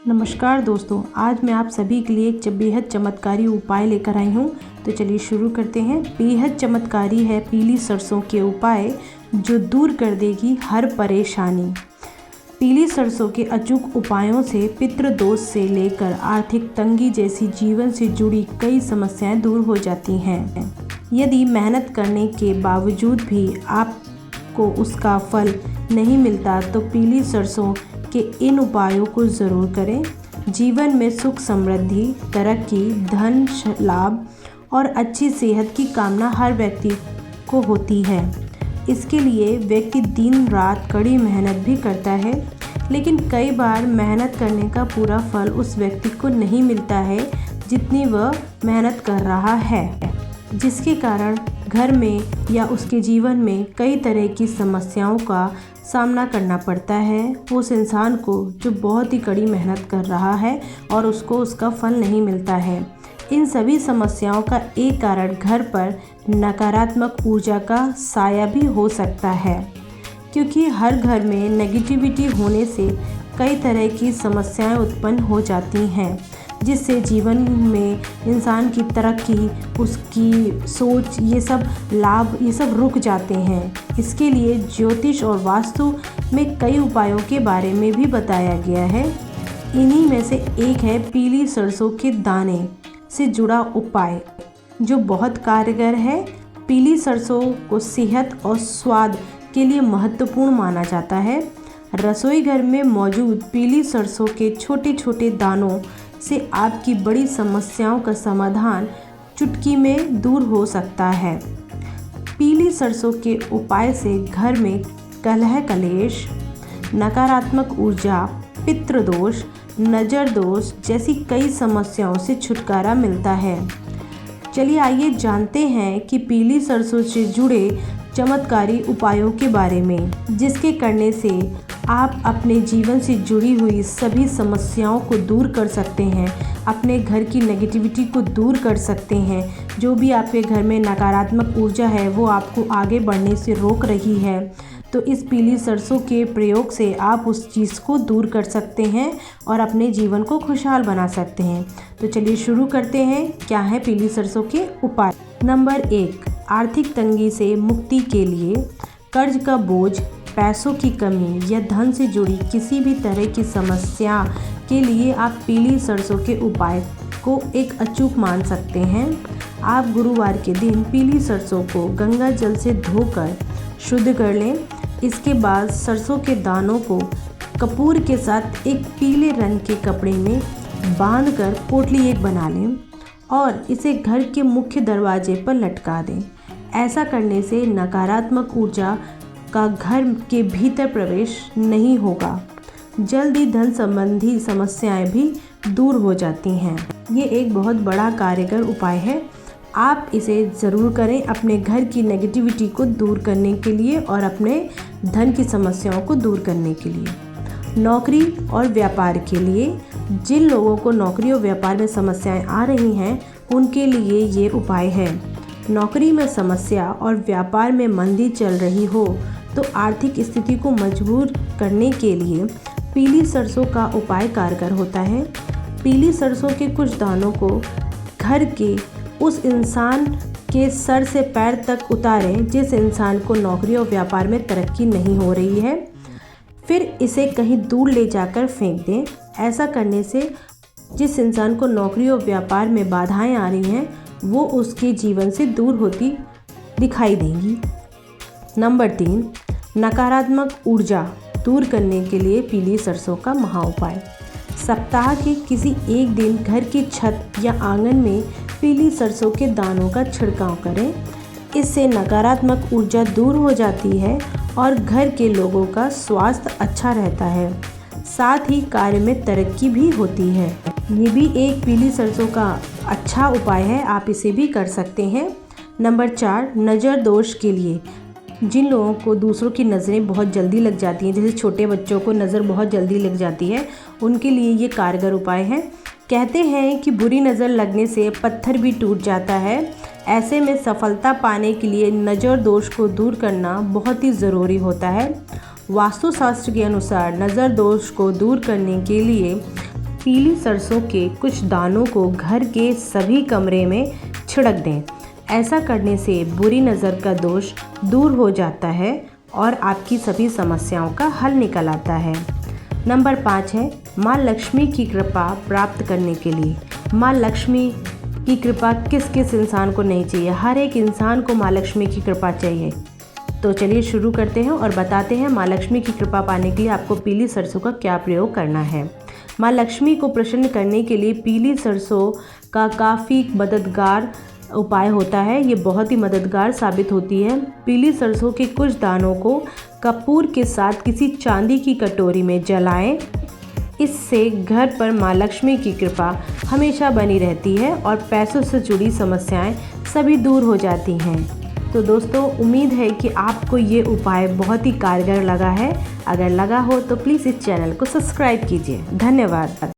नमस्कार दोस्तों, आज मैं आप सभी के लिए एक बेहद चमत्कारी उपाय लेकर आई हूँ। तो चलिए शुरू करते हैं। बेहद चमत्कारी है पीली सरसों के उपाय जो दूर कर देगी हर परेशानी। पीली सरसों के अचूक उपायों से पितृदोष से लेकर आर्थिक तंगी जैसी जीवन से जुड़ी कई समस्याएं दूर हो जाती हैं। यदि मेहनत करने के बावजूद भी आपको उसका फल नहीं मिलता तो पीली सरसों के इन उपायों को ज़रूर करें। जीवन में सुख समृद्धि, तरक्की, धन लाभ और अच्छी सेहत की कामना हर व्यक्ति को होती है। इसके लिए व्यक्ति दिन रात कड़ी मेहनत भी करता है, लेकिन कई बार मेहनत करने का पूरा फल उस व्यक्ति को नहीं मिलता है जितनी वह मेहनत कर रहा है, जिसके कारण घर में या उसके जीवन में कई तरह की समस्याओं का सामना करना पड़ता है उस इंसान को जो बहुत ही कड़ी मेहनत कर रहा है और उसको उसका फल नहीं मिलता है। इन सभी समस्याओं का एक कारण घर पर नकारात्मक ऊर्जा का साया भी हो सकता है, क्योंकि हर घर में नेगेटिविटी होने से कई तरह की समस्याएं उत्पन्न हो जाती हैं, जिससे जीवन में इंसान की तरक्की, उसकी सोच, ये सब लाभ, ये सब रुक जाते हैं। इसके लिए ज्योतिष और वास्तु में कई उपायों के बारे में भी बताया गया है। इन्हीं में से एक है पीली सरसों के दाने से जुड़ा उपाय, जो बहुत कारगर है। पीली सरसों को सेहत और स्वाद के लिए महत्वपूर्ण माना जाता है। रसोई घर में मौजूद पीली सरसों के छोटे छोटे दानों से आपकी बड़ी समस्याओं का समाधान चुटकी में दूर हो सकता है। पीली सरसों के उपाय से घर में कलह कलेश, नकारात्मक ऊर्जा, पितृदोष, नज़र दोष जैसी कई समस्याओं से छुटकारा मिलता है। चलिए आइए जानते हैं कि पीली सरसों से जुड़े चमत्कारी उपायों के बारे में, जिसके करने से आप अपने जीवन से जुड़ी हुई सभी समस्याओं को दूर कर सकते हैं, अपने घर की नेगेटिविटी को दूर कर सकते हैं। जो भी आपके घर में नकारात्मक ऊर्जा है वो आपको आगे बढ़ने से रोक रही है, तो इस पीली सरसों के प्रयोग से आप उस चीज़ को दूर कर सकते हैं और अपने जीवन को खुशहाल बना सकते हैं। तो चलिए शुरू करते हैं। क्या है पीली सरसों के उपाय। नंबर 1, आर्थिक तंगी से मुक्ति के लिए कर्ज का बोझ, पैसों की कमी या धन से जुड़ी किसी भी तरह की समस्या के लिए आप पीली सरसों के उपाय को एक अचूक मान सकते हैं। आप गुरुवार के दिन पीली सरसों को गंगा जल से धोकर शुद्ध कर लें। इसके बाद सरसों के दानों को कपूर के साथ एक पीले रंग के कपड़े में बांधकर पोटली एक बना लें और इसे घर के मुख्य दरवाजे पर लटका दें। ऐसा करने से नकारात्मक ऊर्जा का घर के भीतर प्रवेश नहीं होगा। जल्दी धन संबंधी समस्याएं भी दूर हो जाती हैं। ये एक बहुत बड़ा कारगर उपाय है। आप इसे ज़रूर करें अपने घर की नेगेटिविटी को दूर करने के लिए और अपने धन की समस्याओं को दूर करने के लिए। नौकरी और व्यापार के लिए, जिन लोगों को नौकरी और व्यापार में समस्याएं आ रही हैं उनके लिए ये उपाय है। नौकरी में समस्या और व्यापार में मंदी चल रही हो तो आर्थिक स्थिति को मजबूत करने के लिए पीली सरसों का उपाय कारगर होता है। पीली सरसों के कुछ दानों को घर के उस इंसान के सर से पैर तक उतारें जिस इंसान को नौकरी और व्यापार में तरक्की नहीं हो रही है। फिर इसे कहीं दूर ले जाकर फेंक दें। ऐसा करने से जिस इंसान को नौकरी और व्यापार में बाधाएं आ रही हैं वो उसके जीवन से दूर होती दिखाई देंगी। नंबर 3, नकारात्मक ऊर्जा दूर करने के लिए पीली सरसों का महा उपाय। सप्ताह के किसी एक दिन घर की छत या आंगन में पीली सरसों के दानों का छिड़काव करें। इससे नकारात्मक ऊर्जा दूर हो जाती है और घर के लोगों का स्वास्थ्य अच्छा रहता है, साथ ही कार्य में तरक्की भी होती है। ये भी एक पीली सरसों का अच्छा उपाय है, आप इसे भी कर सकते हैं। नंबर 4, नज़र दोष के लिए, जिन लोगों को दूसरों की नज़रें बहुत जल्दी लग जाती हैं, जैसे छोटे बच्चों को नज़र बहुत जल्दी लग जाती है, उनके लिए ये कारगर उपाय है। कहते हैं कि बुरी नज़र लगने से पत्थर भी टूट जाता है। ऐसे में सफलता पाने के लिए नज़र दोष को दूर करना बहुत ही ज़रूरी होता है। वास्तुशास्त्र के अनुसार नज़र दोष को दूर करने के लिए पीली सरसों के कुछ दानों को घर के सभी कमरे में छिड़क दें। ऐसा करने से बुरी नज़र का दोष दूर हो जाता है और आपकी सभी समस्याओं का हल निकल आता है। नंबर 5 है माँ लक्ष्मी की कृपा प्राप्त करने के लिए। माँ लक्ष्मी की कृपा किस किस इंसान को नहीं चाहिए? हर एक इंसान को माँ लक्ष्मी की कृपा चाहिए। तो चलिए शुरू करते हैं और बताते हैं माँ लक्ष्मी की कृपा पाने के लिए आपको पीली सरसों का क्या प्रयोग करना है। माँ लक्ष्मी को प्रसन्न करने के लिए पीली सरसों का काफ़ी मददगार उपाय होता है। ये बहुत ही मददगार साबित होती है। पीली सरसों के कुछ दानों को कपूर के साथ किसी चांदी की कटोरी में जलाएं। इससे घर पर माँ लक्ष्मी की कृपा हमेशा बनी रहती है और पैसों से जुड़ी समस्याएं सभी दूर हो जाती हैं। तो दोस्तों, उम्मीद है कि आपको ये उपाय बहुत ही कारगर लगा है। अगर लगा हो तो प्लीज़ इस चैनल को सब्सक्राइब कीजिए। धन्यवाद।